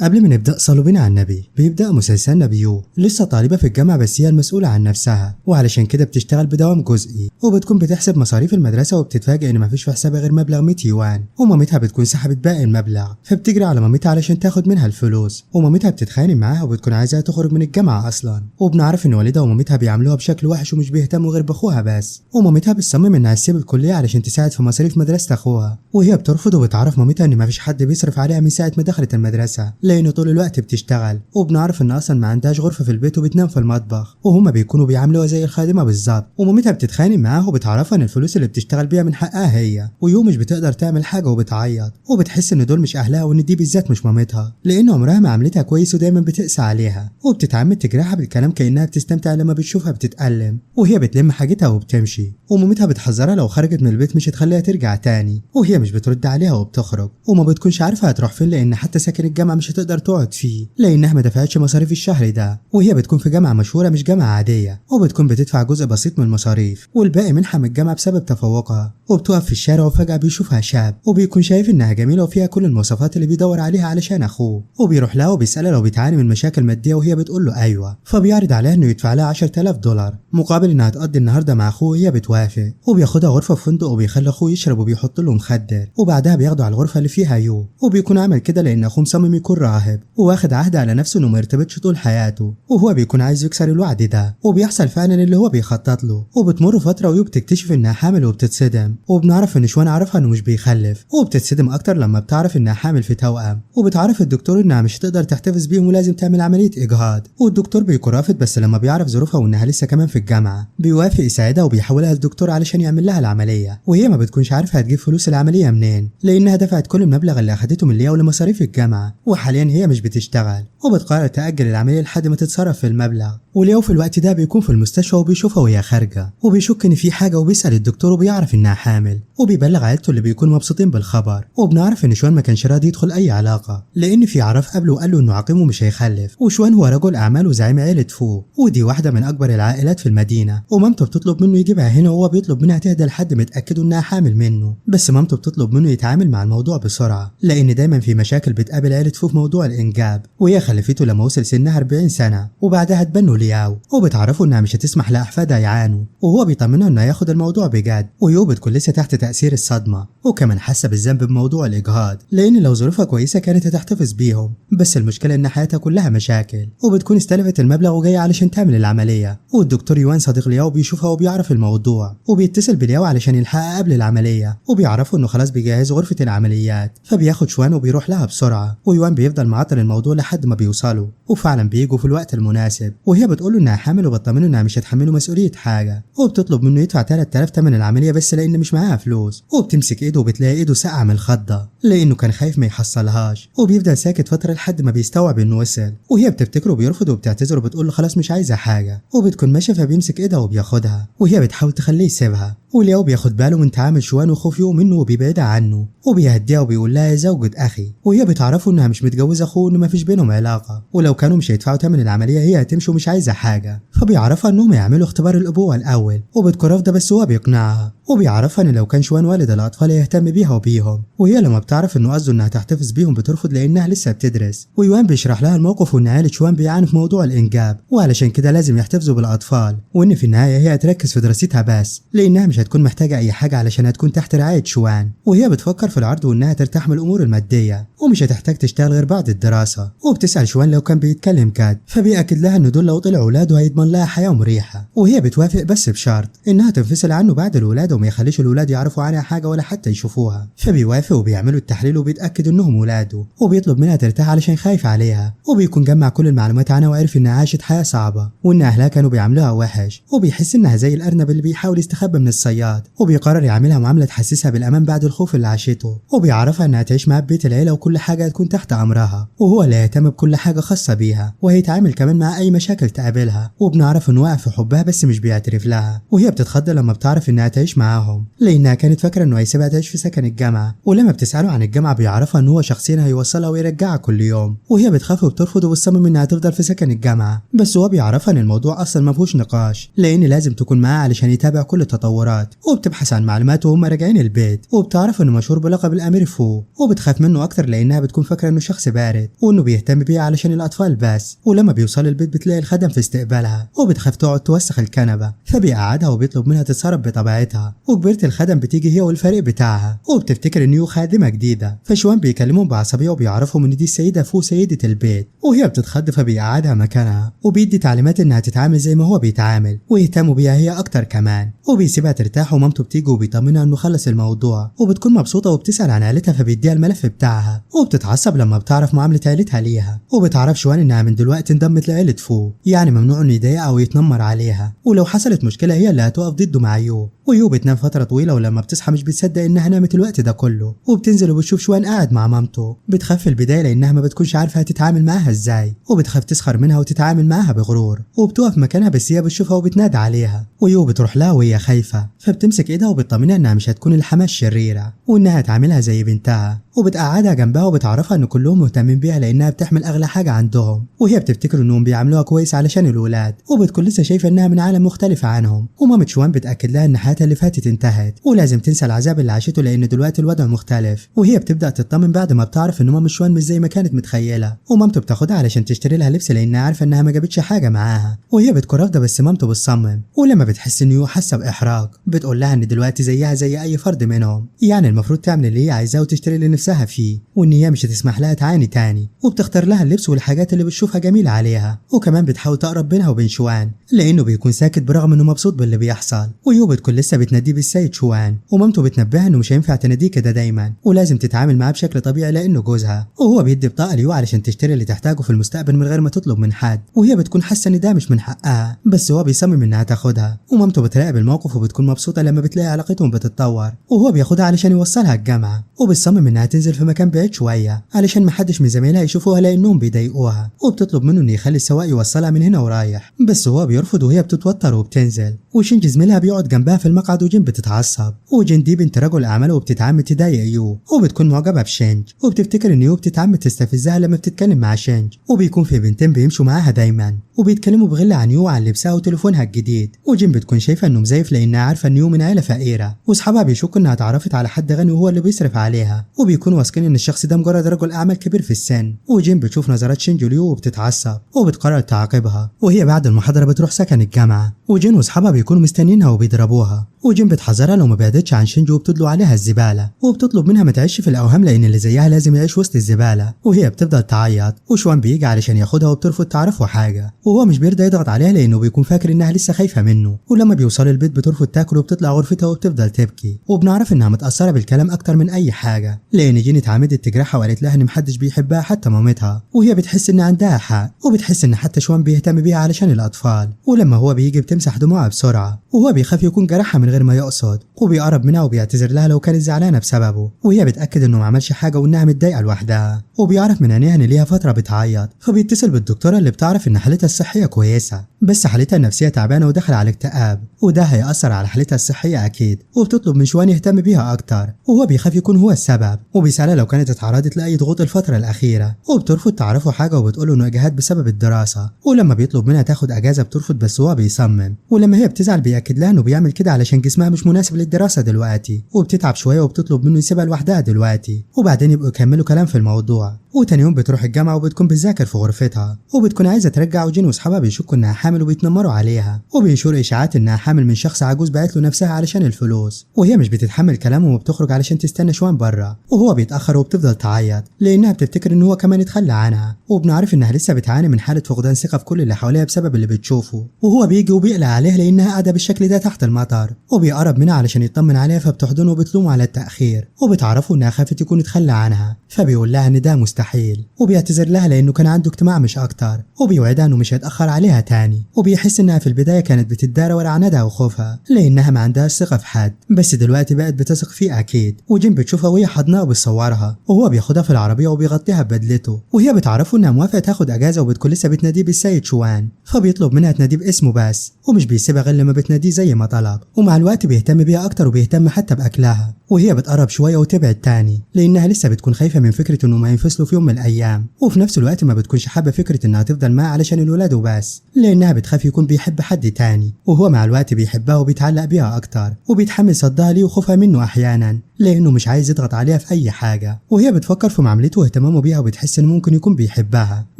قبل ما نبدأ صلوا بينا على النبي. بيبدأ مسلسلنا بيو لسه طالبة في الجامعة بس هي المسؤولة عن نفسها، وعلشان كده بتشتغل بدوام جزئي وبتكون بتحسب مصاريف المدرسة وبتتفاجئ ان مفيش في حسابها غير مبلغ 100 يوان، ومامتها بتكون سحبت باقي المبلغ فبتجري على مامتها علشان تاخد منها الفلوس، ومامتها بتتخانق معاها وبتكون عايزاها تخرج من الجامعة اصلا. وبنعرف ان والدها ومامتها بيعاملوها بشكل وحش ومش بيهتموا غير باخوها بس، ومامتها بتصمم انها تسيب الكلية علشان تساعد في مصاريف مدرسة اخوها، وهي بترفض وبتعرف مامتها ان مفيش حد بيصرف عليها من ساعة ما دخلت المدرسة لانه طول الوقت بتشتغل. وبنعرف ان اصلا ما عندهاش غرفة في البيت وبتنام في المطبخ، وهما بيكونوا بيعاملوها زي الخادمة بالظبط. ومامتها بتتخانق معاها وبتعرفها ان الفلوس اللي بتشتغل بيها من حقها هي، ويوم مش بتقدر تعمل حاجة وبتعيط وبتحس ان دول مش اهلها وان دي بالذات مش مامتها لان عمرها ما عملتها كويس ودايما بتقسى عليها، وبتتعمد تجرحها بالكلام كأنها بتستمتع لما بتشوفها بتتألم. وهي بتلم حاجتها وبتمشي، ومامتها بتحذرها لو خرجت من البيت مش هتخليها ترجع تاني، وهي مش بترد عليها وبتخرج وما بتكونش عارفة هتروح فين لان حتى سكن الجامعة مش هتقدر تقعد فيه لانها ما دفعتش مصاريف الشهر ده، وهي بتكون في جامعة مشهورة مش جامعة عادية، وبتكون بتدفع جزء بسيط من المصاريف والباقي منحة من الجامعة بسبب تفوقها. وبتقف في الشارع وفجأة بيشوفها شاب وبيكون شايف انها جميلة وفيها كل المواصفات اللي بيدور عليها علشان اخوه، وبيروح لها وبيسألها لو بتعاني من مشاكل مادية وهي بتقول له ايوه، فبيعرض عليها انه يدفع لها 10,000 دولار مقابل انها تقضي النهارده مع اخوه، وهي بتوافق وبياخدها غرفة في فندق وبيخلي اخوه يشرب وبيحط له مخدر، وبعدها بياخده على الغرفة اللي فيها يو، وبيكون عمل كده لان اخوه مصمم يكون راهب وواخد عهد على نفسه انه ما يرتبطش طول حياته، وهو بيكون عايز يكسر الوعد ده، وبيحصل فعلا اللي هو بيخطط له. وبتمر فترة ويو بتكتشف انها حامل وبتتصدم، وبنعرف ان شوان عرفها انه مش بيخلف، وبتتصدم اكتر لما بتعرف انها حامل في توأم، وبتعرف الدكتور انها مش هتقدر تحتفظ بيهم ولازم تعمل عملية اجهاض، والدكتور بيكون رافض بس لما بيعرف ظروفها وانها لسه كمان في الجامعة بيوافق يساعدها وبيحولها للدكتور علشان يعمل لها العملية، وهي ما بتكونش عارفة هتجيب فلوس العملية منين لانها دفعت كل المبلغ اللي اخدته من ليا ولمصاريف الجامعة، وحاليا هي مش بتشتغل وبتقرر تأجل العملية لحد ما تتصرف في المبلغ. وليو في الوقت ده بيكون في المستشفى وبيشوفها وهي خارجة وبيشك ان في حاجة وبيسأل الدكتور وبيعرف انها حامل، وبيبلغ عيلته اللي بيكونوا مبسوطين بالخبر. وبنعرف ان شوان ما كانش راضي يدخل اي علاقة لان في عرف قبله وقال له انه عقيم ومش هيخلف، وشوان هو رجل اعمال وزعيم عيلة فو ودي واحدة من اكبر العائلات في المدينة، ومامته بتطلب منه يجيبها هنا وهو بيطلب منها تهدى لحد ما يتأكدوا انها حامل منه، بس مامته بتطلب منه يتعامل مع الموضوع بسرعة لان دايما في مشاكل بتقابل عيلة فو في موضوع الانجاب، وهي خلفته لما وصل سنها 40 سنة وبعدها تبنوا لياو، وبتعرفوا انها مش هتسمح لاحفادها يعانوا، وهو بيطمنها انه ياخد الموضوع بجد، ويو بتكون لسه تحت تأثير الصدمة وكمان حاسة بالذنب بموضوع الاجهاض لان لو ظروفها كويسة كانت هتحتفظ بيهم، بس المشكلة ان حياتها كلها مشاكل، وبتكون استلفت المبلغ وجاية علشان تعمل العملية. والدكتور يوان صديق لياو بيشوفها وبيعرف الموضوع وبيتصل بلياو علشان يلحقها قبل العملية، وبيعرفوا انه خلاص بيجهزوا غرفة العمليات، فبياخد شوان وبيروح لها بسرعة، ويوان بيفضل معطل الموضوع لحد ما بيوصلوا، وفعلا بيجوا في الوقت المناسب، وهي بتقوله انها حامل وبتطمنه انها مش هتحمله مسؤولية حاجة، وبتطلب منه يدفع 3000 تمن العملية بس لان مش معاها فلوس، وبتمسك ايده وبتلاقي ايده ساقعة من الخضة لانه كان خايف ما يحصلهاش، وبيفضل ساكت فترة لحد ما بيستوعب انه وصل، وهي بتفتكره وبيرفض وبتعتذر وبتقول له خلاص مش عايزة حاجة، وبتكون ماشية فبيمسك ايدها وبياخدها، وهي بتحاول تخليه يسيبها، ولياو بياخد باله من تعامل شوان وخوف يو منه وبيبعدها عنه، وبيهديها وبيقول لها يا زوجة اخي، وهي بتعرفه انها مش متجوزة اخوه وانه مفيش بينهم علاقة، ولو كانوا مش هيدفعوا تمن العملية هي هتمشي ومش عايزة حاجة، فبيعرفها انهم يعملوا اختبار الابوة الاول، وبتكون رافضة بس هو بيقنعها، وبيعرفها ان لو كان شوان والد الاطفال يهتم بيها وبيهم، وهي لما بتعرف انه قصده انها تحتفظ بيهم بترفض لانها لسه بتدرس، ويوان بيشرح لها الموقف وان عيلة شوان بيعانوا في موضوع الانجاب وعلشان كده لازم يحتفظوا بالاطفال، وان في النهاية هي هتركز في دراستها بس لانها مش هتكون محتاجة اي حاجة علشان هتكون تحت رعاية شوان، وهي بتفكر في العرض وانها ترتاح من الامور المادية ومش هتحتاج تشتغل غير بعد الدراسة، وبتسأل شوان لو كان بيتكلم جد، فبيأكد لها انه دول لو طلعوا اولاده هيضمن لها حياة مريحة، وهي بتوافق بس بشرط انها تنفصل عنه بعد الولادة وما يخليش الولاد يعرفوا عنها حاجة ولا حتى يشوفوها، فبيوافق وبيعملوا التحليل وبيتأكد انهم ولاده، وبيطلب منها ترتاح علشان خايف عليها، وبيكون جمع كل المعلومات عنها وعرف انها عاشت حياة صعبة وان اهلها كانوا بيعاملوها وحش، وبيحس انها زي الارنب اللي بيحاول يستخبى من الصياد، وبيقرر يعملها معاملة تحسسها بالامان بعد الخوف اللي عاشته، وبيعرفها انها تعيش معاه ببيت العيلة وكل حاجة تكون تحت امرها، وهو اللي هيهتم بكل حاجة خاصة بيها، وهيتعامل كمان مع اي مشاكل تقابلها، وبنعرف انه واقع في حبها بس مش بيعترف لها، وهي بتتخض لما بتعرف انها تعيش مع معاهم لانها كانت فاكره انه هيسيبها تعيش في سكن الجامعه، ولما بتساله عن الجامعه بيعرفها ان هو شخصيا هيوصلها ويرجعها كل يوم، وهي بتخاف وبترفض وبتصمم انها تفضل في سكن الجامعه. بس هو بيعرفها ان الموضوع اصلا ما فيهوش نقاش، لان لازم تكون معاه علشان يتابع كل التطورات، وبتبحث عن معلومات وهم راجعين البيت، وبتعرف انه مشهور بلقب الامير فو، وبتخاف منه اكتر لانها بتكون فاكره انه شخص بارد وانه بيهتم بيها علشان الاطفال بس. ولما بيوصل البيت بتلاقي الخدم في استقبالها وبتخاف تقعد توسخ الكنبه، فبيقعدها وبيطلب منها تتصرف بطبيعتها. وكبيرة الخدم بتيجي هي والفريق بتاعها وبتفتكر ان يو خادمه جديده، فشوان بيكلمهم بعصبيه وبيعرفهم ان دي السيده فو سيده البيت، وهي بتتخض فبيقعدها مكانها وبيدي تعليمات انها تتعامل زي ما هو بيتعامل ويهتموا بيها هي اكتر كمان، وبيسيبها ترتاح. ومامته بتيجي وبيطمنها انه خلص الموضوع، وبتكون مبسوطه وبتسال عن عيلتها فبيديها الملف بتاعها، وبتتعصب لما بتعرف معامله عيلتها ليها. وبتعرف شوان انها من دلوقتي انضمت لعيله فو، يعني ممنوع انه يضايقها او يتنمر عليها، ولو حصلت مشكله هي اللي هتقف ضده مع يو. ويو بتنام فتره طويله ولما بتصحى مش بتصدق انها نامت الوقت ده كله، وبتنزل وبتشوف شوان قاعد مع مامته. بتخاف في البدايه لانها ما بتكونش عارفه هتتعامل معاها ازاي، وبتخاف تسخر منها وتتعامل معاها بغرور، وبتقف مكانها بس هي بتشوفها وبتنادى عليها. ويو بتروح لها وهي خايفه فبتمسك ايدها وبتطمنها انها مش هتكون الحماه الشريره وانها تعاملها زي بنتها، وبتقعدها جنبها وبتعرفها ان كلهم مهتمين بيها لانها بتحمل اغلى حاجه عندهم، وهي بتفتكر انهم بيعاملوها كويس علشان الولاد، وبتكون لسه شايفه انها من عالم مختلف عنهم. ومامة شوان بتاكد لها ان حياتها اللي فاتت انتهت ولازم تنسى العذاب اللي عاشته لان دلوقتي الوضع مختلف. وهي بتبدا تطمن بعد ما بتعرف ان مامة شوان مش زي ما كانت متخيله، ومامته بتاخدها علشان تشتري لها لبس لانها عارفه انها ما جابتش حاجه معاها، وهي بتكون رافضه بس مامته بتصمم. ولما بتحس ان يو حاسه باحراج بتقول لها ان دلوقتي زيها زي اي فرد منهم، يعني المفروض تعمل اللي هي عايزاه وتشتري اللي نفسها فيه، وان هي مش هتسمح لها تعاني تاني. وبتختار لها اللبس والحاجات اللي بتشوفها جميله عليها، وكمان بتحاول تقرب بينها وبين شوان لانه بيكون ساكت برغم انه مبسوط باللي بيحصل. ويو بتكون لسه بتناديه بالسيد شوان، ومامته بتنبهها انه مش هينفع تناديه كده دايما ولازم تتعامل معاه بشكل طبيعي لانه جوزها. وهو بيدي بطاقه ليو علشان تشتري اللي تحتاجه في المستقبل من غير ما تطلب من حد، وهي بتكون حاسه ان ده مش من حقها بس هو بيصمم انها تاخدها. ومامته بتراقب الموقف وبتكون مبسوطه لما بتلاقي علاقتهم بتتطور، وهو بياخدها علشان يوصلها الجامعه، وبتصمم انها تنزل في مكان بعيد شويه علشان محدش من زمايلها يشوفوها لانهم بيضايقوها، وبتطلب منه انه يخلي السواق يوصلها من هنا ورايح، بس هو بيرفض وهي بتتوتر وبتنزل. وشينجي زميلها بيقعد جنبها في المقعد وجين بتتعصب، وجين دي بنت رجل اعمال وبتتعمد تضايق يو، وبتكون معجبه بشينج وبتفتكر ان يو بتتعمد تستفزها لما بتتكلم مع شينج. وبيكون في بنتين بيمشوا معاها دايما وبيتكلموا بغل عن يو وعن لبسها وتليفونها الجديد، وجين بتكون شايفه انه مزيف لانها عارفه ان يو من عيله فقيره، واصحابها بيشكوا انها اتعرفت على حد غني وهو اللي بيصرف عليها، وبيكونوا واثقين ان الشخص ده مجرد رجل اعمال كبير في السن. وجين بتشوف نظرات شينج ليو وبتتعصب وبتقرر تعاقبها، وهي بعد المحاضره بتروح سكن الجامعه، وجين واصحابها بيكونوا مستنينها وبيضربوها، وجين بتحذرها لو ما بعدتش عن شينج وبتدلو عليها الزباله، وبتطلب منها ما تعيش في الاوهام لان اللي زيها لازم يعيش وسط الزباله، وهي بتفضل تعيط. وشوان بيجي علشان ياخدها وبترفض تعرفه حاجه، وهو مش بيرضى يضغط عليها لانه بيكون فاكر انها لسه خايفه منه. ولما بيوصلوا البيت بترفض تاكل وبتطلع غرفتها وبتفضل تبكي، وبنعرف انها متاثره بالكلام اكتر من اي حاجه لان جين اتعمدت تجرحها وقالت لها ان محدش بيحبها حتى مامتها، وهي بتحس ان عندها حق، وبتحس ان حتى شوان بيهتم بيها علشان الاطفال. ولما هو بيجي بتمسح دموعها بسرعه، وهو بيخاف يكون جرحها من غير ما يقصد، وبيقرب منها وبيعتذر لها لو كانت زعلانه بسببه، وهي بتاكد انه ما عملش حاجه وانها متضايقه لوحدها. وبيعرف من عينيها ان ليها فتره بتعيط، فبيتصل بالدكتوره اللي بتعرف ان حالتها الصحيه كويسه بس حالتها النفسيه تعبانه وداخل على اكتئاب، وده هيأثر على حالتها الصحيه اكيد. وبتطلب من شوان يهتم بيها اكتر، وهو بيخاف يكون هو السبب، وبيسالها لو كانت اتعرضت لاي ضغوط الفتره الاخيره، وبترفض تعرفه حاجه وبتقول انه اجهاد بسبب الدراسه. ولما بيطلب منها تاخد اجازه بترفض بس هو بيصمم، ولما هي بتزعل بيأكد لها انه بيعمل كده علشان جسمها مش مناسب للدراسه دلوقتي، وبتتعب شويه وبتطلب منه يسيبها لوحدها دلوقتي وبعدين يبقوا يكملوا كلام في الموضوع. وتاني يوم بتروح الجامعه وبتكون بتذاكر في غرفتها، وبتكون عايزه ترجع، وجين واصحابها بيشكوا انها حامل وبيتنمروا عليها، وبينشروا اشاعات انها حامل من شخص عجوز بعت له نفسها علشان الفلوس، وهي مش بتتحمل كلامه وبتخرج علشان تستنى شوان بره، وهو بيتاخر وبتفضل تعيط لانها بتفتكر ان هو كمان اتخلى عنها. وبنعرف انها لسه بتعاني من حاله فقدان ثقه في كل اللي حواليها بسبب اللي بتشوفه، وهو بيجي وبيقلق عليها لانها قاعده بالشكل ده تحت المطر، وبيقرب منها علشان يطمن عليها فبتحضنه وبتلومه على التاخير، وبتعرفه انها خافت يكون اتخلى عنها، فبيقول لها ان ده مستحيل مستحيل، وبيعتذر لها لأنه كان عنده اجتماع مش أكتر، وبيوعدها إنه مش هيتأخر عليها تاني. وبيحس إنها في البداية كانت بتتدارى ورا عنادها وخوفها لأنها ما عندهاش ثقة في حد، بس دلوقتي بقت بتثق فيه أكيد. وجين بتشوفها وهي حضنها وبتصورها، وهو بياخدها في العربية وبيغطيها ببدلته، وهي بتعرفه إنها موافقة تاخد أجازة وبتكون لسه بتناديه بالسيد شوان، فبيطلب منها تناديه باسمه بس، ومش بيسيبها غير لما بتناديه زي ما طلب. ومع الوقت بيهتم بيها أكتر وبيهتم حتى بأكلها، وهي بتقرب شوية وتبعد تاني لأنها لسه بتكون خايفة من فكرة إنه ما ينفصلوا في يوم من الأيام، وفي نفس الوقت ما بتكونش حابة فكرة إنها تفضل معاه علشان الولاد وبس، لأنها بتخاف يكون بيحب حد تاني. وهو مع الوقت بيحبها وبيتعلق بيها أكتر، وبيتحمل صدها ليه وخوفها منه أحيانا لأنه مش عايز يضغط عليها في أي حاجة. وهي بتفكر في معاملته واهتمامه بيها وبتحس إنه ممكن يكون بيحبها،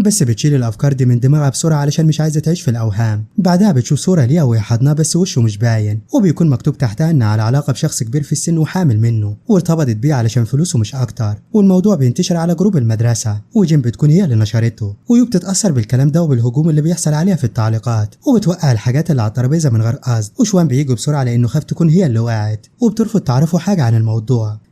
بس بتشيل الأفكار دي من دماغها بسرعة علشان مش عايزة تعيش في الأوهام. بعدها بتشوف صورة ليها وهي حاضناه بس وشه مش باين، وبيكون مكتوب تحتها إنها على علاقة بشخص كبير في السن وحامل منه، وارتبطت بيه علشان فلوسه مش أكتر. والموضوع بينتشر على جروب المدرسة، وجين بتكون هي اللي نشرته، ويو بتتأثر بالكلام ده وبالهجوم اللي بيحصل عليها في التعليقات، وبتوقع الحاجات اللي على الترابيزة من غير قصد. وشوان بيجي بسرعة لأنه خاف تكون هي اللي وقعت، وبترفض تعرفه حاجة عن الموضوع.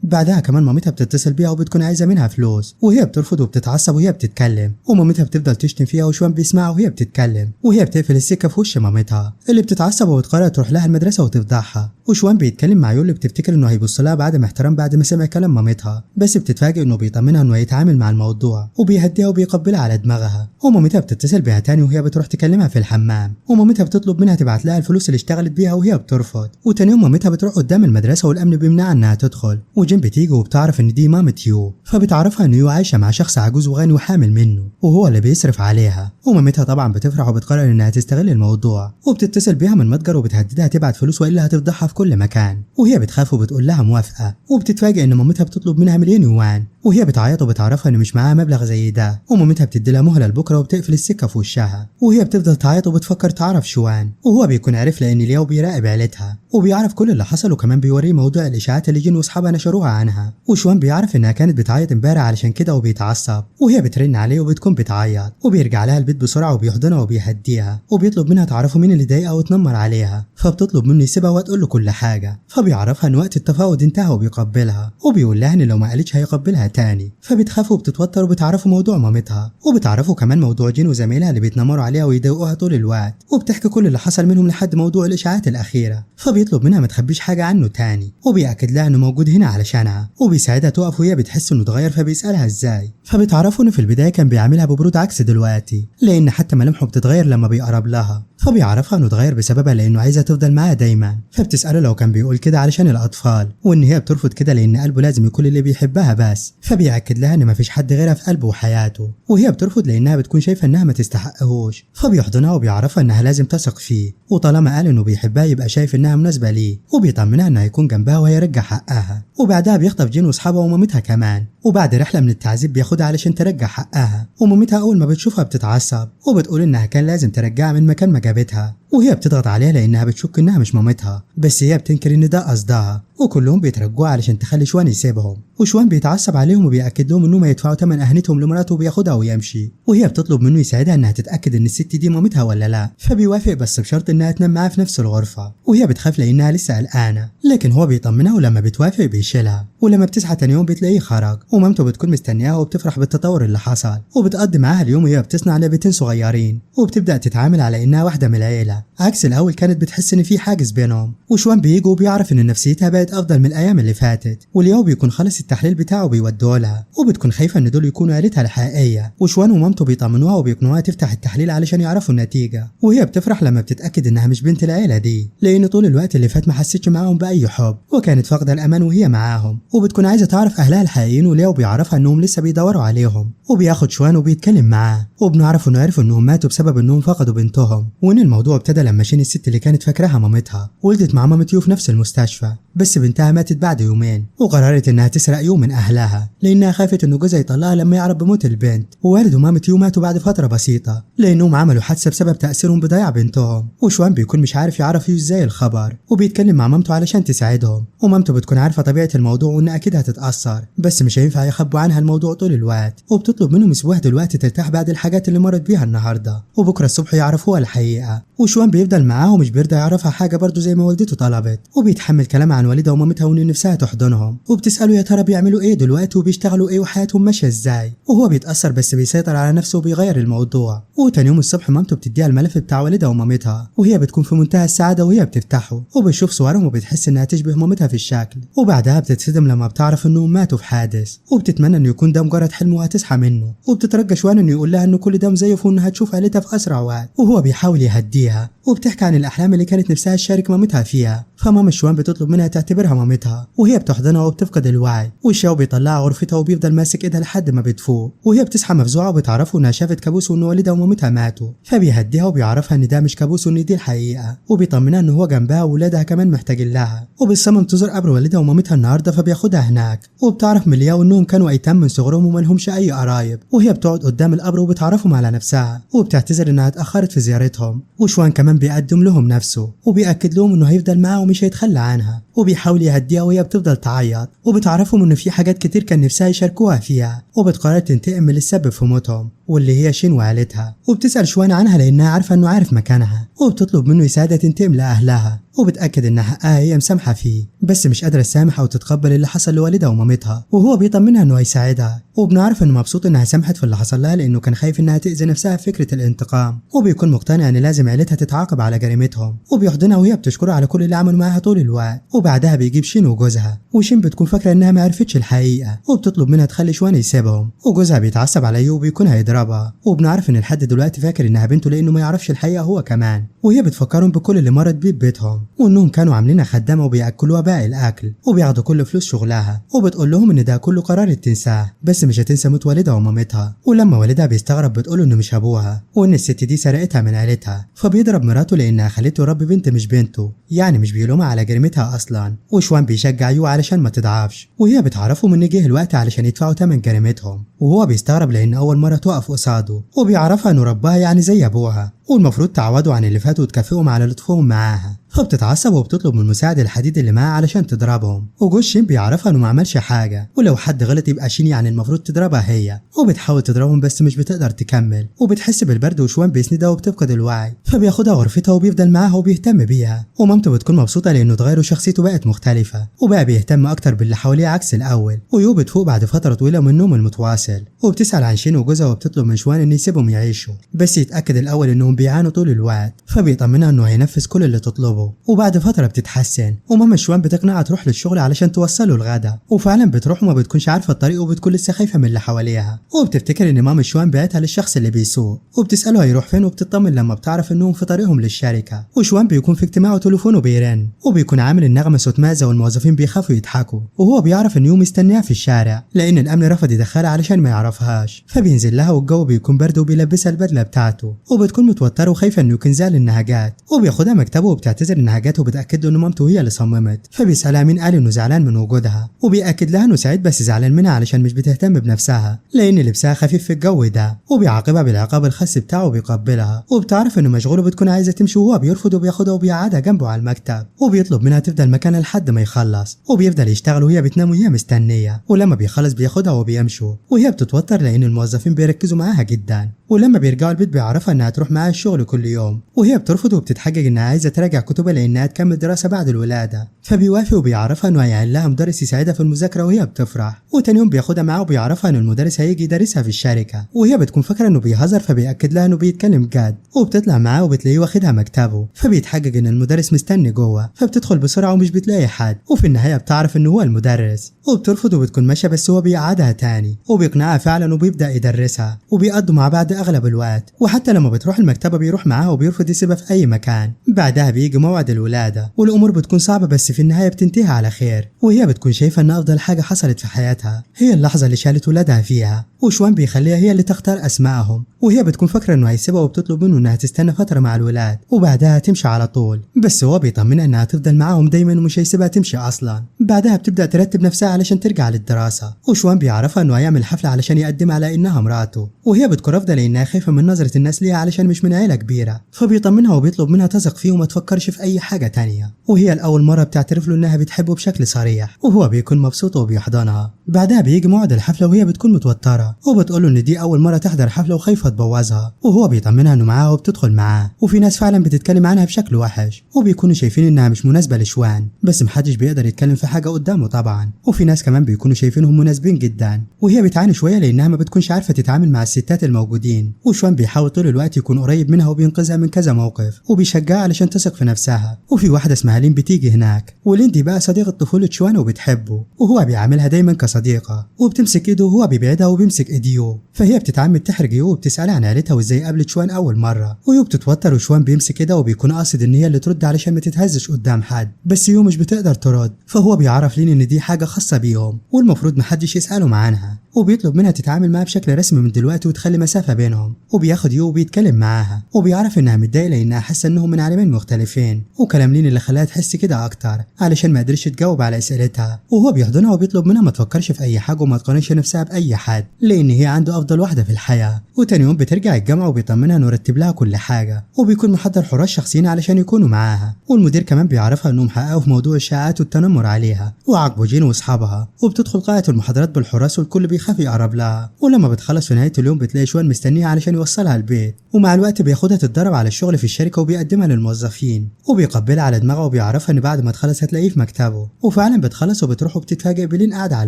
بعدها كمان مامتها بتتصل بيها وبتكون عايزة منها فلوس، وهي بترفض وبتتعصب وهي بتتكلم، ومامتها بتفضل تشتم فيها وشوان بيسمعها وهي بتتكلم، وهي بتقفل السكة في وش مامتها اللي بتتعصب وبتقرر تروح لها المدرسة وتفضحها. وشوان بيتكلم مع يو اللي بتفتكر انه هيبص لها بعدم احترام بعد ما سمع كلام مامتها، بس بتتفاجئ انه بيطمنها انه يتعامل مع الموضوع، وبيهديها وبيقبلها على دماغها. ومامتها بتتصل بيها تاني وهي بتروح تكلمها في الحمام، ومامتها بتطلب منها تبعت لها الفلوس اللي اشتغلت بيها وهي بترفض. وتاني يوم مامتها بتروح قدام المدرسة والامن بيمنعها انها تدخل، وجين بتيجي وبتعرف ان دي مامة يو، فبتعرفها ان يو عايشة مع شخص عجوز وغني وحامل منه، وهو اللي بيصرف عليها. ومامتها طبعا بتفرح وبتقرر انها تستغل الموضوع، وبتتصل بيها من متجر وبتهددها تبعت فلوس والا هتفضحها في كل مكان. وهي بتخاف وبتقول لها موافقة، وبتتفاجئ ان مامتها بتطلب منها مليون يوان، وهي بتعيط وبتعرفها ان مش معاها مبلغ زي ده، ومامتها بتدي لها مهلة لبكره وبتقفل السكة في وشها. وهي بتفضل تعيط وبتفكر تعرف شوان، وهو بيكون عارف لان لياو بيراقب عيلتها وبيعرف كل اللي حصل، وكمان بيوريه موضوع الاشاعات اللي جين واصحابها نشروها عنها. وشوان بيعرف انها كانت بتعيط امبارح علشان كده وبيتعصب، وهي بترن عليه وبتكون بتعيط، وبيرجع لها البيت بسرعة وبيحضنها وبيهديها، وبيطلب منها تعرفوا مين اللي ضايقها وتنمر عليها، فبتطلب منه يسيبها وتقول له كل حاجة. فبيعرفها ان وقت التفاوض انتهى وبيقبلها، وبيقول لها ان لو ما قالتش هيقبلها تاني. فبتخاف وبتتوتر وبتعرفوا موضوع مامتها، وبتعرفوا كمان موضوع جين وزميلها اللي بيتنمروا عليها ويضايقوها طول الوقت، وبتحكي كل اللي حصل منهم لحد موضوع الاشاعات الاخيره. فبيطلب منها ما تخبيش حاجه عنه تاني، وبيأكد لها انه موجود هنا علشانها، وبيساعدها تقف وهي بتحس انه اتغير، فبيسألها ازاي. فبتعرفوا انه في البدايه كان بيعاملها ببرود عكس دلوقتي، لان حتى ملامحه بتتغير لما بيقرب لها. فبيعرفها انه اتغير بسببها لانه عايزه تفضل معاه دايما. فبتسأله لو كان بيقول كده علشان الاطفال، وان هي بترفض كده لان قلبه لازم يكون اللي بيحبها بس. فبيأكد لها ان مفيش حد غيرها في قلبه وحياته، وهي بترفض لانها بتكون شايفه انها ما تستحقهوش. فبيحضنها وبيعرفها انها لازم تثق فيه، وطالما قال انه بيحبها يبقى شايف انها مناسبه ليه، وبيطمنها انه هيكون جنبها وهيرجع حقها. وبعدها بيخطف جين واصحابها ومامتها كمان، وبعد رحله من التعذيب بياخدها علشان ترجع حقها. ومامتها اول ما بتشوفها بتتعصب وبتقول انها كان لازم ترجعها من مكان ما جابتها، وهي بتضغط عليها لانها بتشك انها مش مامتها، بس هي بتنكر ان ده قصدها. وكلهم بيترجوها علشان تخلي شوان يسيبهم، وشوان بيتعصب عليهم وبيأكد لهم انهم يدفعوا ثمن اهانتهم لمراته وبياخدها ويمشي. وهي بتطلب منه يساعدها انها تتأكد ان الست دي مامتها ولا لا، فبيوافق بس بشرط انها تنام معاه في نفس الغرفة. وهي بتخاف لانها لسه قلقانة، لكن هو بيطمنها، ولما بتوافق بيشيلها. ولما بتصحى تاني يوم بتلاقيه خرج، ومامته بتكون مستنياها وبتفرح بالتطور اللي حصل، وبتقضي معاها اليوم وهي بتصنع لعبتين صغيرين، وبتبدأ تتعامل على انها واحدة من العيلة، عكس الاول كانت بتحس ان في حاجز بينهم. وشوان بيجي وبيعرف ان نفسيتها بقت افضل من الايام اللي فاتت، واليوم بيكون خلص التحليل بتاعه بيودوه لها، وبتكون خايفه ان دول يكونوا عيلتها الحقيقيه. وشوان ومامته بيطمنوها وبيقنعوها تفتح التحليل علشان يعرفوا النتيجه، وهي بتفرح لما بتتاكد انها مش بنت العيله دي، لان طول الوقت اللي فات ما حسيتش معاهم باي حب، وكانت فاقده الامان وهي معاهم. وبتكون عايزه تعرف اهلها الحقيقيين، ولياو بيعرفها انهم لسه بيدوروا عليهم، وبياخد شوان وبيتكلم معاه، وبنعرف انه عرفوا انهم ماتوا بسبب انهم فقدوا بنتهم، وان الموضوع ابتدى لما شين الست اللي كانت فاكراها مامتها ولدت مع مامة يو في نفس المستشفى، بس بنتها ماتت بعد يومين، وقررت انها تسرق يو من اهلها لانها خافت انه جوزها يطلقها لما يعرف بموت البنت. ووالد ومامة يو ماتوا بعد فتره بسيطه لانهم عملوا حادثه بسبب تاثيرهم بضياع بنتهم. وشوان بيكون مش عارف يعرف يو ازاي الخبر، وبيتكلم مع مامته علشان تساعدهم، ومامته بتكون عارفه طبيعه الموضوع وان اكيد هتتاثر، بس مش هينفع يخبوا عنها الموضوع طول الوقت، وبتطلب منهم يسيبوها دلوقتي ترتاح بعد الحاجات اللي مرت بيها النهارده، وبكره الصبح يعرفوها الحقيقه. وشوان بيفضل معاه ومش بيرضى يعرفها حاجه برضه زي ما والدته طلبت، وبيتحمل كلام عن والدته والدها ومامتها وان نفسها تحضنهم، وبتساله يا ترى بيعملوا ايه دلوقتي وبيشتغلوا ايه وحياتهم ماشيه ازاي، وهو بيتاثر بس بيسيطر على نفسه وبيغير الموضوع. وتاني يوم الصبح مامته بتديها الملف بتاع والدها ومامتها، وهي بتكون في منتهى السعاده وهي بتفتحه وبتشوف صورهم وبتحس انها تشبه مامتها في الشكل. وبعدها بتتصدم لما بتعرف انهم ماتوا في حادث، وبتتمنى انه يكون ده مجرد حلم وهتصحى منه، وبتترجى شويه انه يقول لها انه كل ده مزيف وانها تشوف عيلتها في اسرع وقت، وهو بيحاول يهديها وبتحكي عن الاحلام اللي كانت نفسها تشارك مامتها فيها. فماما شوان بتطلب منها تعتبرها مامتها، وهي بتحضنها وبتفقد الوعي، والشاو بيطلعها غرفتها وبيفضل ماسك ايدها لحد ما بتفوق، وهي بتصحى مفزوعه وبتعرفه انها شافت كابوس وان والدها ومامتها ماتوا. فبيهديها وبيعرفها ان ده مش كابوس وان دي الحقيقه، وبيطمنها ان هو جنبها واولادها كمان محتاجين لها. وبتصمم تزور قبر والدها ومامتها النهارده، فبياخدها هناك وبتعرف من لياو انهم كانوا ايتام من صغرهم وما لهمش اي قرايب، وهي بتقعد قدام القبر وبتعرفهم على نفسها وبتعتذر انها اتاخرت في زيارتهم. وشوان كمان بيقدم لهم نفسه وبيأكد لهم انه هيفضل معاها ومش هيتخلى عنها، وبيحاول يهديها وهي بتفضل تعيط، وبتعرفهم انه في حاجات كتير كان نفسها يشاركوها فيها، وبتقرر تنتقم من اللي سبب في موتهم واللي هي شين وعيلتها. وبتسأل شوان عنها لانها عارفه انه عارف مكانها، وبتطلب منه يساعدها تنتقم لاهلها، وبتأكد ان حقها هي مسامحه فيه بس مش قادره تسامح او تتقبل اللي حصل لوالدها ومامتها، وهو بيطمنها انه هيساعدها. وبنعرف انه مبسوط انها سامحت في اللي حصل لها لانه كان خايف انها تأذي نفسها في فكره الانتقام، وبيكون مقتنع ان لازم عيلتها تتعاقب على جريمتهم، وبيحضنها وهي بتشكره على كل اللي عملوا معاها طول الوقت. وبعدها بيجيب شين وجوزها، وشين بتكون فاكره انها ما عرفتش الحقيقه، وبتطلب منها تخلي شوان يسيبهم، وجوزها بيتعصب على يو وبيكون هيضربها. وبنعرف ان لحد دلوقتي فاكر انها بنته لانه ما يعرفش الحقيقه هو كمان، وهي بتفكرهم بكل اللي مرت بيه ببيتهم، وانهم كانوا عاملينها خدامه وبياكلوها باقي الاكل وبياخدوا كل فلوس شغلها. وبتقول لهم ان ده كله قررت تنساه بس مش هتنسى موت والدها ومامتها. ولما والدها بيستغرب بتقوله انه مش ابوها وان الست دي سرقتها من عيلتها، فبيضرب مراته لانها خلته يربي بنت مش بنته، يعني مش بيلومها على جريمتها اصلا. وشوان بيشجع يو علشان ما تضعفش، وهي بتعرفهم ان جه الوقت علشان يدفعوا ثمن جريمتهم، وهو بيستغرب لان اول مره توقف قصاده، وبيعرفها انه ربها يعني زي ابوها والمفروض تعودوا عن اللي فات وتكافئهم على لطفهم معاها. فبتتعصب وبتطلب من المساعد الحديد اللي معاه علشان تضربهم، وجوز شين بيعرفها انه ما عملش حاجه، ولو حد غلط يبقى شين يعني المفروض تضربها هي، وبتحاول تضربهم بس مش بتقدر تكمل، وبتحس بالبرد وشوان بيسندها وبتفقد الوعي، فبياخدها غرفتها وبيفضل معاها وبيهتم بيها. ومامته بتكون مبسوطه لانه اتغير وشخصيته بقت مختلفه، وبقى بيهتم اكتر باللي حواليه عكس الاول. ويو بتفوق بعد فتره طويله من النوم المتواصل، وبتسال عن شين وجوزها وبتطلب من شوان انه يسيبهم يعيشوا بس يتاكد الاول انهم بيعانوا طول الوقت، فبيطمنها انه هينفذ كل اللي تطلبه. وبعد فتره بتتحسن، وماما شوان بتقنعها تروح للشغل علشان توصله الغدا، وفعلا بتروح وما بتكونش عارفه الطريق وبتكون لسه خايفه من اللي حواليها، وبتفتكر ان ماما شوان بعتها للشخص اللي بيسوق، وبتساله هيروح فين وبتطمن لما بتعرف انهم في طريقهم للشركه. وشوان بيكون في اجتماع وتليفونه بيرن، وبيكون عامل النغمه صوت مازه والموظفين بيخافوا يضحكوا، وهو بيعرف ان يوم مستنيها في الشارع لان الامن رفض يدخلها علشان ما يعرفهاش. فبينزل لها والجو بيكون برد وبيلبسها البدله بتاعته، وبتكون متوتره وخايفه انه يكون زعل انها جات، وبياخدها مكتبه وبتعتذر انها جات وبتاكد له ان مامته هي اللي صممت. فبيسالها مين قال انه زعلان من وجودها، وبياكد لها انه سعيد بس زعلان منها علشان مش بتهتم بنفسها لان لبسها خفيف في الجو ده، وبيعاقبها بالعقاب الخاص بتاعه وبيقبلها، وبتعرف انه مشغول وبتكون عايزه تمشي وهو بيرفض وبياخدها وبيقعدها جنبه على المكتب، وبيطلب منها تفضل مكانها لحد ما يخلص، وبيفضل يشتغل وهي بتنام وهي مستنيه، ولما بيخلص بياخدها وبيمشوا، وهي بتتوتر لان الموظفين بيركزوا معاها جدا. ولما بيرجعوا البيت بيعرفها انها تروح معاه الشغل كل يوم، وهي بترفض وبتتحجج انها عايزه تراجع كتبها لانها تكمل دراسه بعد الولاده. فبيوافق وبيعرفها انه هيعين لها مدرس يساعدها في المذاكره وهي بتفرح. وتاني يوم بياخدها معاه وبيعرفها ان المدرس هيجي يدرسها في الشركه، وهي بتكون فاكره انه بيهزر فبيأكد لها انه بيتكلم جد، وبتطلع معاه وبتلاقيه واخدها مكتبه، فبيتحجج ان المدرس مستني جوه، فبتدخل بسرعه ومش بتلاقي حد، وفي النهايه بتعرف انه هو المدرس، وبترفض وبتكون ماشيه بس هو بيقعدها تاني وبيقنعها فعلا وبيبدا يدرسها، وبيقضوا مع بعض اغلب الوقت، وحتى لما بتروح المكتبه بيروح معاها وبيرفض يسيبها في اي مكان. بعدها بيجي موعد الولاده والامور بتكون صعبه بس في النهايه بتنتهي على خير، وهي بتكون شايفه ان افضل حاجه حصلت في حياتها هي اللحظه اللي شالت ولادها فيها، وشوان بيخليها هي اللي تختار اسمائهم، وهي بتكون فاكره انه هيسيبها وبتطلب منه انها تستنى فتره مع الولاد وبعدها تمشي على طول، بس هو بيطمنها انها تفضل معاهم دايما ومش هيسيبها تمشي اصلا. بعدها بتبدا ترتب نفسها علشان ترجع للدراسه، وشوان بيعرفها انه هيعمل حفله علشان يقدم على انها مراته، وهي بتكون رافضه لانها خايفه من نظره الناس ليها علشان مش من عيله كبيره، فبيطمنها وبيطلب منها تثق فيه وما تفكرش في اي حاجه تانية، وهي الاول مره بتعترف له انها بتحبه بشكل صريح، وهو بيكون مبسوط وبيحضنها. بعدها بيجي موعد الحفلة وهي بتكون متوترة وبتقوله ان دي اول مرة تحضر حفلة وخايفة تبوظها، وهو بيطمنها انه معاها وبتدخل معاه. وفي ناس فعلا بتتكلم عنها بشكل وحش وبيكونوا شايفين انها مش مناسبة لشوان، بس محدش بيقدر يتكلم في حاجة قدامه طبعا. وفي ناس كمان بيكونوا شايفينهم مناسبين جدا، وهي بتعاني شوية لانها ما بتكونش عارفة تتعامل مع الستات الموجودين. وشوان بيحاول طول الوقت يكون قريب منها وبينقذها من كذا موقف وبيشجعها علشان تثق في نفسها. وفي واحدة اسمها لين بتيجي هناك، ولين دي بقى صديقة طفولة شوان وبتحبه، وهو بيعاملها دايما كصديقة وبتمسك ايده وهو بيبعدها وبيمسك ايديو. فهي بتتعمد تحرج يو وبتسألها عن عيلتها وازاي قابلت شوان اول مرة، ويو بتتوتر وشوان بيمسك ايدها وبيكون قاصد ان هي اللي ترد علشان ما تتهزش قدام حد، بس يو مش بتقدر ترد. فهو بيعرف لين ان دي حاجة خاصة بيهم والمفروض محدش يسألهم عنها، وبيطلب منها تتعامل معاه بشكل رسمي من دلوقتي وتخلي مسافة بينهم. وبياخد يو وبيتكلم معاها وبيعرف انها متضايقة لانها حاسة انهم من عالمين مختلفين، وكلام لين اللي خلاها تحس كده اكتر علشان ما قدرش تجاوب على اسئلتها. وهو بيحضنها وبيطلب منها ما تفكرش في اي حاجة وما تقارنش نفسها باي حد لان هي عنده افضل واحدة في الحياة. وتاني يوم بترجع الجامعة وبيطمنها انه رتب لها كل حاجة، وبيكون محضر حراس شخصيين علشان يكونوا معاها. والمدير كمان بيعرفها انهم حققوا في موضوع الشائعات والتنمر عليها وعاقبوا جين واصحابها. وبتدخل قاعة المحاضرات بالحراس والكل بيخاف يقرب لها. ولما بتخلص في نهاية اليوم بتلاقي شوان مستنيها علشان يوصلها البيت، ومع الوقت بياخدها تتدرب على الشغل في الشركة وبيقدمها للموظفين، وبيقبلها على دماغها وبيعرفها ان بعد ما تخلص هتلاقيه في مكتبه. وفعلا بتخلص وبتروح وبتتفاجئ بلين قاعدة على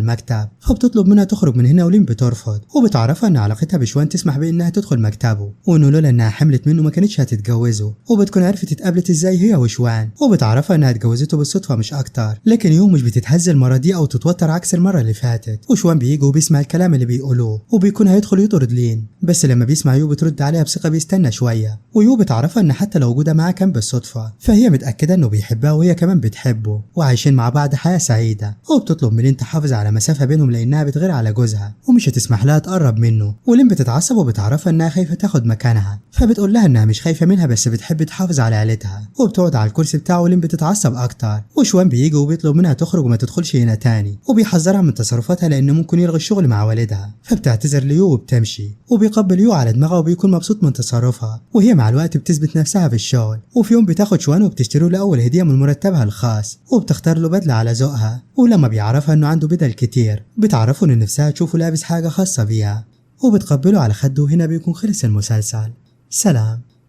المكتب، فبتطلب منها تخرج من هنا ولين بترفض. وبتعرفها ان علاقتها بشوان تسمح بانها تدخل مكتبه، وانه لولا انها حملت منه ما كانتش هتتجوزه. وبتكون عرفت اتقابلت ازاي هي وشوان، وبتعرفها انها اتجوزته بالصدفة مش اكتر. لكن يوم مش بتتهز المرة دي او تتوتر عكس المرة اللي فاتت. وشوان بيجي وبيسمع الكلام اللي بيقولوه وبيكون هيدخل يطرد لين، بس لما بيسمع يو بترد عليها بثقة بيستنى شوية. ويو بتعرفها ان حتى لو وجودها معاه كان بالصدفة، فهي متأكدة انه بيحبها وهي كمان بتحبه وعايشين مع بعض حياة سعيدة. وبتطلب من لين تحافظ على مسافة بينهم لانها بتغير على جوزها ومش هتسمح لها تقرب منه. ولين بتتعصب وبتعرفها انها خايفة تاخد مكانها، فبتقول لها انها مش خايفة منها بس بتحب تحافظ على عيلتها. وبتقعد على الكرسي بتاعه ولين بتتعصب اكتر. وشوان بيجي وبيطلب منها تخرج وما تدخلش هنا تاني، وبيحذرها من تصرفاتها لانه ممكن يلغي الشغل مع والدها. فبتعتذر ليو وبتمشي، وبيقبل يو على دماغها وبيكون مبسوط من تصرفها. وهي مع الوقت بتثبت نفسها في الشغل. وفي يوم بتاخد شوان وبتشتري له اول هدية من مرتبها الخاص، وبتختار له بدلة على ذوقها. ولما بيعرفها انه عنده بدل كتير بتعرفه ان نفسها تشوفه لابس حاجة خاصة بيها، وبتقبله على خده. وهنا بيكون خلص المسلسل. سلام.